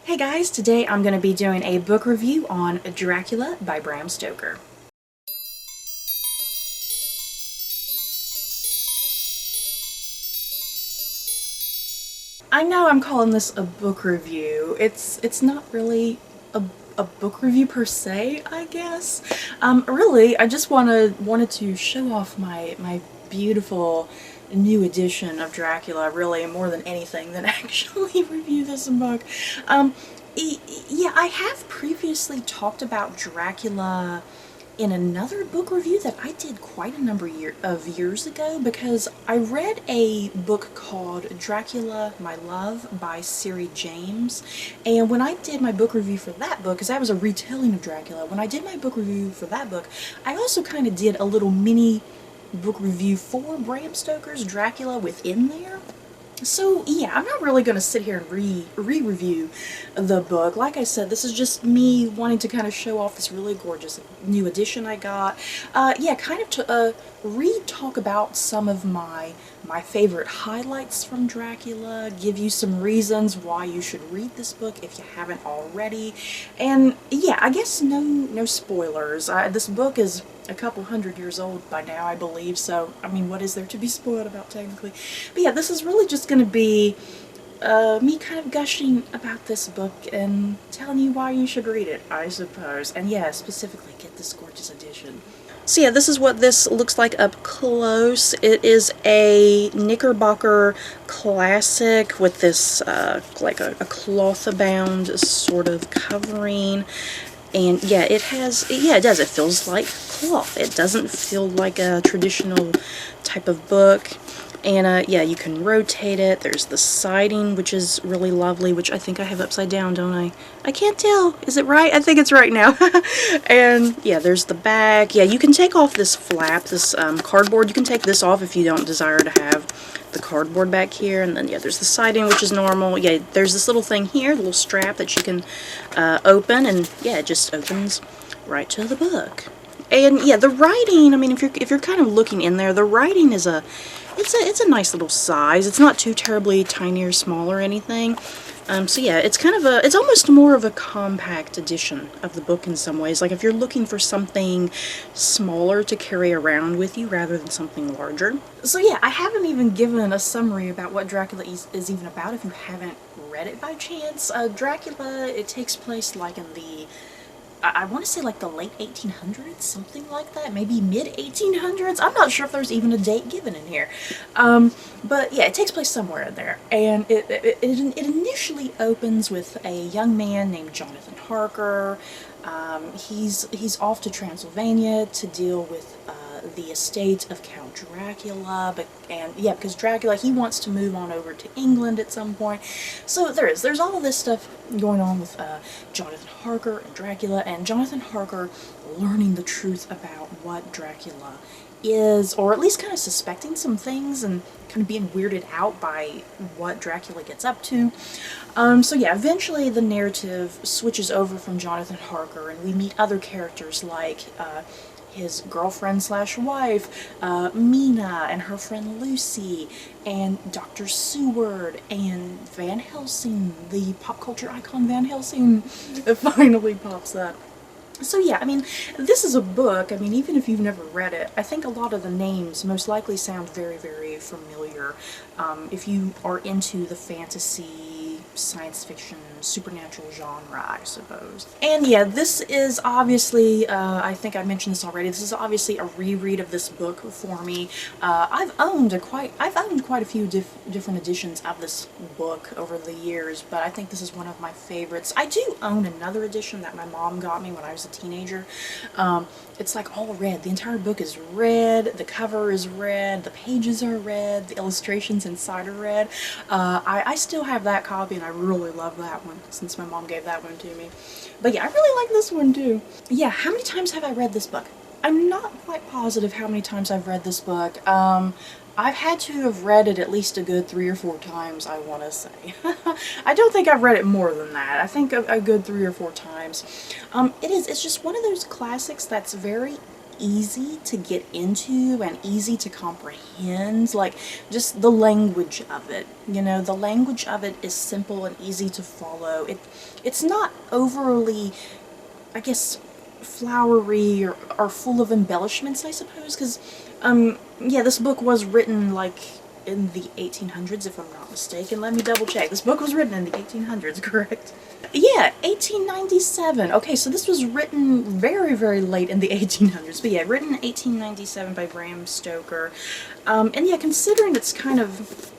Hey guys, today I'm going to be doing a book review on Dracula by Bram Stoker. I know I'm calling this a book review. It's not really a book review per se, I guess. Really, I just wanted to show off my beautiful new edition of Dracula, really, more than anything than actually review this book. Yeah, I have previously talked about Dracula in another book review that I did quite a number of years ago, because I read a book called Dracula, My Love by Siri James, and when I did my book review for that book, because that was a retelling of Dracula, when I did my book review for that book, I also kind of did a little mini book review for Bram Stoker's Dracula within there. So yeah, I'm not really going to sit here and re-review the book. Like I said, this is just me wanting to kind of show off this really gorgeous new edition I got. Yeah, kind of to re-talk about some of my favorite highlights from Dracula, give you some reasons why you should read this book if you haven't already. And yeah, I guess no spoilers. This book is a couple hundred years old by now, I believe, so I mean, what is there to be spoiled about technically? But yeah, this is really just going to be me kind of gushing about this book and telling you why you should read it, I suppose. And yeah, specifically get this gorgeous edition. So yeah, this is what this looks like up close. It is a Knickerbocker classic with this like a cloth-bound sort of covering. And yeah, it does. It feels like cloth. It doesn't feel like a traditional type of book. And yeah, you can rotate it. There's the siding, which is really lovely, which I think I have upside down, don't I? I can't tell. Is it right? I think it's right now. And yeah, there's the back. Yeah, you can take off this flap, this cardboard. You can take this off if you don't desire to have the cardboard back here. And then yeah, there's the siding, which is normal. Yeah, there's this little thing here, the little strap that you can open, and yeah, it just opens right to the book. And yeah, the writing, I mean, if you're kind of looking in there, the writing is it's a nice little size. It's not too terribly tiny or small or anything. So yeah, it's kind of it's almost more of a compact edition of the book in some ways. Like if you're looking for something smaller to carry around with you rather than something larger. So yeah, I haven't even given a summary about what Dracula is even about if you haven't read it by chance. Dracula, it takes place like in the I want to say like the late 1800s, something like that, maybe mid-1800s. I'm not sure if there's even a date given in here. But yeah, it takes place somewhere in there. And it initially opens with a young man named Jonathan Harker. He's off to Transylvania to deal with the estate of Count Dracula, because Dracula, he wants to move on over to England at some point. So there's all of this stuff going on with Jonathan Harker and Dracula, and Jonathan Harker learning the truth about what Dracula is, or at least kind of suspecting some things and kind of being weirded out by what Dracula gets up to. So yeah, eventually the narrative switches over from Jonathan Harker, and we meet other characters like his girlfriend slash wife, Mina, and her friend Lucy, and Dr. Seward, and Van Helsing, the pop culture icon Van Helsing, finally pops up. So yeah, I mean, this is a book, I mean, even if you've never read it, I think a lot of the names most likely sound very, very familiar. If you are into the fantasy, science fiction, supernatural genre, I suppose. And yeah, this is obviously, I think I mentioned this already, this is obviously a reread of this book for me. I've owned quite a few different editions of this book over the years, but I think this is one of my favorites. I do own another edition that my mom got me when I was a teenager. It's like all red. The entire book is red, the cover is red, the pages are red, the illustrations inside are red. I still have that copy, and I really love that one since my mom gave that one to me. But yeah, I really like this one too. Yeah, how many times have I read this book? I'm not quite positive how many times I've read this book. I've had to have read it at least a good 3 or 4 times, I want to say. I don't think I've read it more than that. I think a good 3 or 4 times. It's just one of those classics that's very easy to get into and easy to comprehend. Like, just the language of it, you know, the language of it is simple and easy to follow. It's not overly, I guess, flowery or full of embellishments, I suppose, because, yeah, this book was written, like, in the 1800s, if I'm not mistaken. Let me double check. This book was written in the 1800s, correct? Yeah, 1897. Okay, so this was written very, very late in the 1800s. But yeah, written in 1897 by Bram Stoker. And yeah, considering it's kind of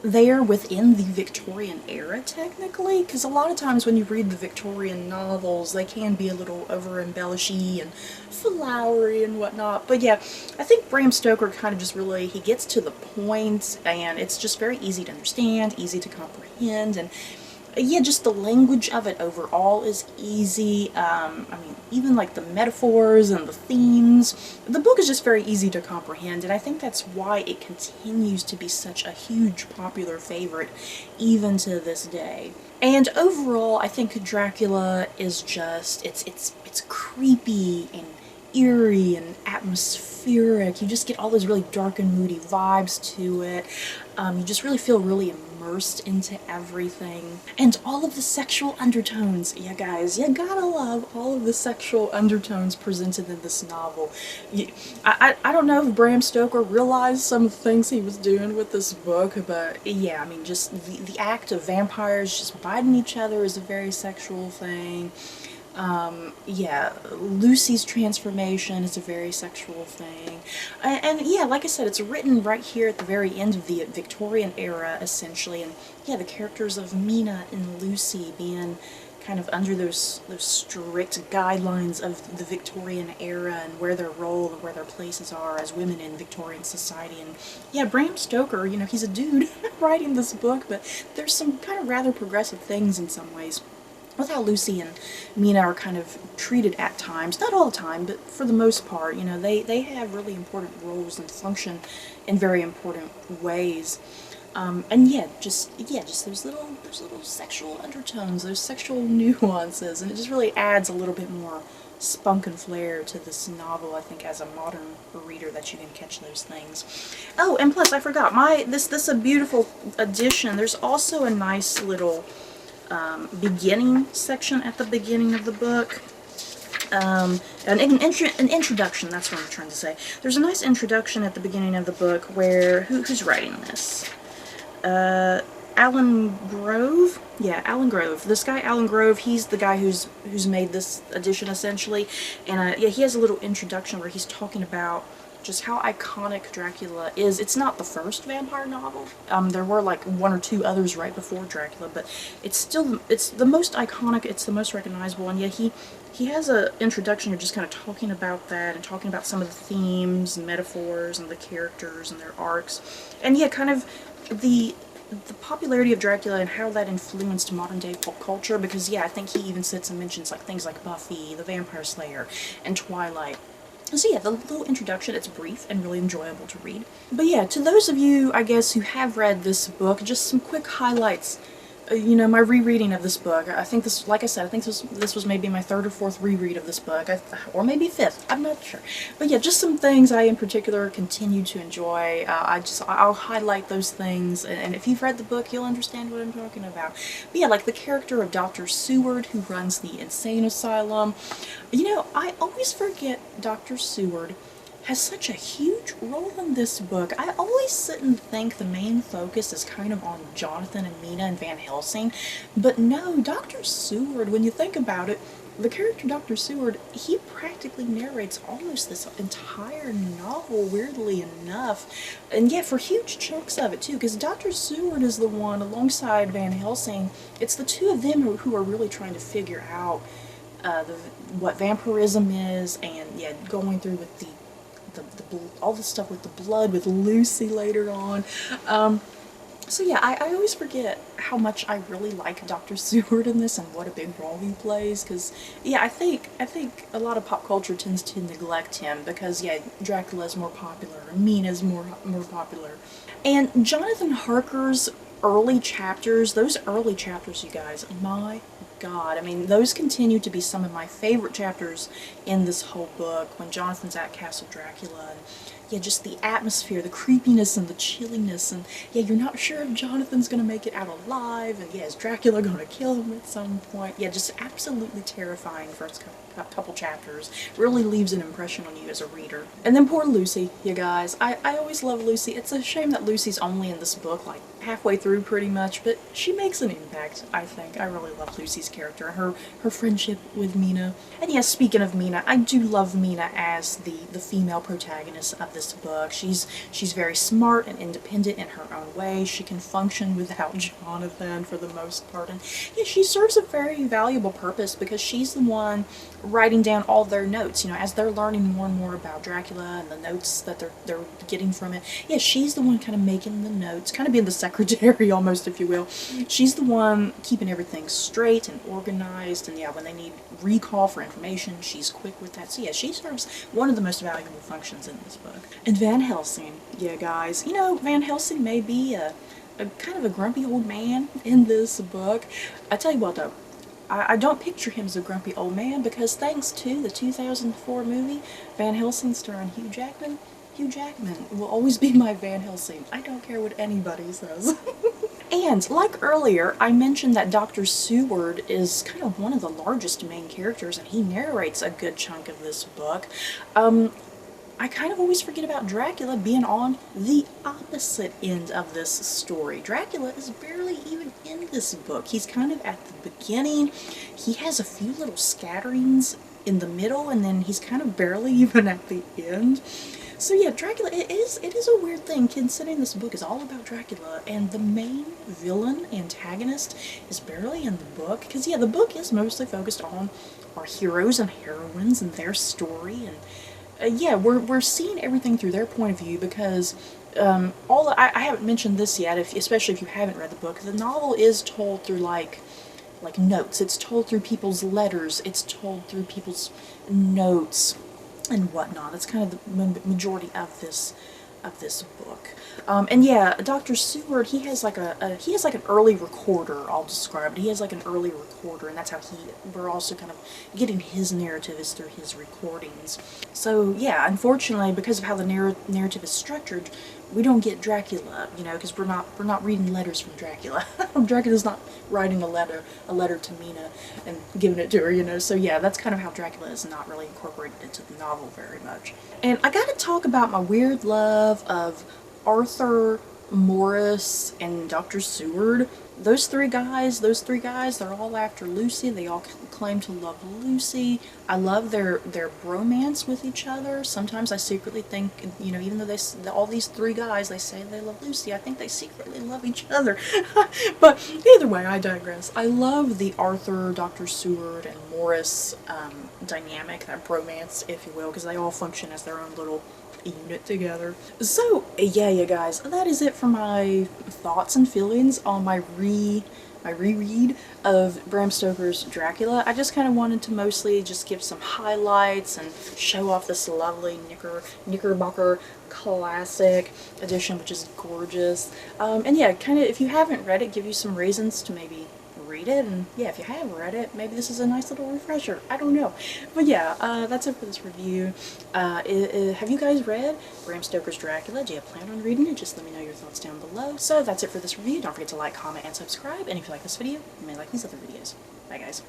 there within the Victorian era, technically, because a lot of times when you read the Victorian novels, they can be a little over-embellishy and flowery and whatnot. But yeah, I think Bram Stoker kind of just really, he gets to the point, and it's just very easy to understand, easy to comprehend, and yeah, just the language of it overall is easy. I mean, even like the metaphors and the themes, the book is just very easy to comprehend, and I think that's why it continues to be such a huge popular favorite even to this day. And overall, I think Dracula is just, it's creepy and eerie and atmospheric. You just get all those really dark and moody vibes to it. You just really feel really immersed into everything. And all of the sexual undertones. Yeah, guys, you gotta love all of the sexual undertones presented in this novel. I don't know if Bram Stoker realized some of the things he was doing with this book, but yeah, I mean, just the act of vampires just biting each other is a very sexual thing. Yeah, Lucy's transformation is a very sexual thing. And yeah, like I said, it's written right here at the very end of the Victorian era, essentially. And yeah, the characters of Mina and Lucy being kind of under those strict guidelines of the Victorian era and where their role and where their places are as women in Victorian society. And yeah, Bram Stoker, you know, he's a dude writing this book, but there's some kind of rather progressive things in some ways with how Lucy and Mina are kind of treated at times. Not all the time, but for the most part, you know, they have really important roles and function in very important ways. And yeah, just those little sexual undertones, those sexual nuances, and it just really adds a little bit more spunk and flair to this novel, I think, as a modern reader, that you can catch those things. Oh, and plus, I forgot, this a beautiful addition. There's also a nice little beginning section at the beginning of the book. An introduction, that's what I'm trying to say. There's a nice introduction at the beginning of the book where, who's writing this? Alan Grove? Yeah, Alan Grove. This guy, Alan Grove, he's the guy who's made this edition, essentially. And yeah, he has a little introduction where he's talking about just how iconic Dracula is. It's not the first vampire novel. There were like one or two others right before Dracula, but it's the most iconic, it's the most recognizable, and yeah, he has a introduction just kind of talking about that and talking about some of the themes and metaphors and the characters and their arcs. And yeah, kind of the popularity of Dracula and how that influenced modern day pop culture, because yeah, I think he even sits and mentions like things like Buffy, the Vampire Slayer, and Twilight. So yeah, the little introduction, it's brief and really enjoyable to read. But yeah, to those of you, I guess, who have read this book, just some quick highlights. You know, my rereading of this book. I think this, like I said, I think this was maybe my third or fourth reread of this book, or maybe fifth, I'm not sure. But yeah, just some things I in particular continue to enjoy. I'll highlight those things, and if you've read the book, you'll understand what I'm talking about. But yeah, like the character of Dr. Seward, who runs the insane asylum. You know, I always forget Dr. Seward has such a huge role in this book. I always sit and think the main focus is kind of on Jonathan and Mina and Van Helsing, but no, Dr. Seward, when you think about it, the character Dr. Seward, he practically narrates almost this entire novel, weirdly enough, and yet for huge chunks of it too, because Dr. Seward is the one, alongside Van Helsing, it's the two of them who are really trying to figure out what vampirism is, and yeah, going through with all the stuff with the blood with Lucy later on. So yeah, I always forget how much I really like Dr. Seward in this and what a big role he plays, because yeah, I think a lot of pop culture tends to neglect him because yeah, Dracula's more popular, Mina's more popular. And Jonathan Harker's early chapters, those early chapters, you guys, my God, I mean, those continue to be some of my favorite chapters in this whole book, when Jonathan's at Castle Dracula, and yeah, just the atmosphere, the creepiness and the chilliness, and yeah, you're not sure if Jonathan's gonna make it out alive, and yeah, is Dracula gonna kill him at some point? Yeah, just absolutely terrifying first couple chapters. Really leaves an impression on you as a reader. And then poor Lucy, you guys. I always love Lucy. It's a shame that Lucy's only in this book like halfway through pretty much, but she makes an impact, I think. I really love Lucy's character and her friendship with Mina. And yes, speaking of Mina, I do love Mina as the female protagonist of this book. She's very smart and independent in her own way. She can function without Jonathan for the most part. And yeah, she serves a very valuable purpose because she's the one writing down all their notes, you know, as they're learning more and more about Dracula and the notes that they're getting from it. Yeah, she's the one kind of making the notes, kind of being the secretary almost, if you will. She's the one keeping everything straight and organized, and yeah, when they need recall for information, she's quick with that. So yeah, she serves one of the most valuable functions in this book. And Van Helsing, yeah guys, you know, Van Helsing may be a kind of a grumpy old man in this book. I tell you what though, I don't picture him as a grumpy old man, because thanks to the 2004 movie Van Helsing starring Hugh Jackman will always be my Van Helsing. I don't care what anybody says. And like earlier, I mentioned that Dr. Seward is kind of one of the largest main characters, and he narrates a good chunk of this book. I kind of always forget about Dracula being on the opposite end of this story. Dracula is barely even in this book. He's kind of at the beginning. He has a few little scatterings in the middle, and then he's kind of barely even at the end. So yeah, Dracula, it is a weird thing considering this book is all about Dracula, and the main villain, antagonist, is barely in the book. Because yeah, the book is mostly focused on our heroes and heroines and their story, and yeah, we're seeing everything through their point of view, because I haven't mentioned this yet, especially if you haven't read the book. The novel is told through like notes. It's told through people's letters. It's told through people's notes and whatnot. That's kind of the majority of this book. And yeah, Dr. Seward, he has like an early recorder, I'll describe it. He has like an early recorder, and that's how we're also kind of getting his narrative is through his recordings. So yeah, unfortunately, because of how the narrative is structured, we don't get Dracula, you know, because we're not reading letters from Dracula. Dracula's not writing a letter to Mina and giving it to her, you know. So yeah, that's kind of how Dracula is not really incorporated into the novel very much. And I gotta talk about my weird love of Arthur, Morris, and Dr. Seward. Those three guys, they're all after Lucy. They all claim to love Lucy. I love their bromance with each other. Sometimes I secretly think, you know, even though all these three guys, they say they love Lucy, I think they secretly love each other. But either way, I digress. I love the Arthur, Dr. Seward, and Morris dynamic, that bromance, if you will, because they all function as their own little unit together. So yeah, you guys, that is it for my thoughts and feelings on my reread of Bram Stoker's Dracula. I just kind of wanted to mostly just give some highlights and show off this lovely Knickerbocker classic edition, which is gorgeous. And yeah, kind of, if you haven't read it, give you some reasons to maybe read it, and yeah, if you have read it, maybe this is a nice little refresher. I don't know. But yeah, that's it for this review. Have you guys read Bram Stoker's Dracula? Do you plan on reading it? Just let me know your thoughts down below. So that's it for this review. Don't forget to like, comment, and subscribe. And if you like this video, you may like these other videos. Bye guys.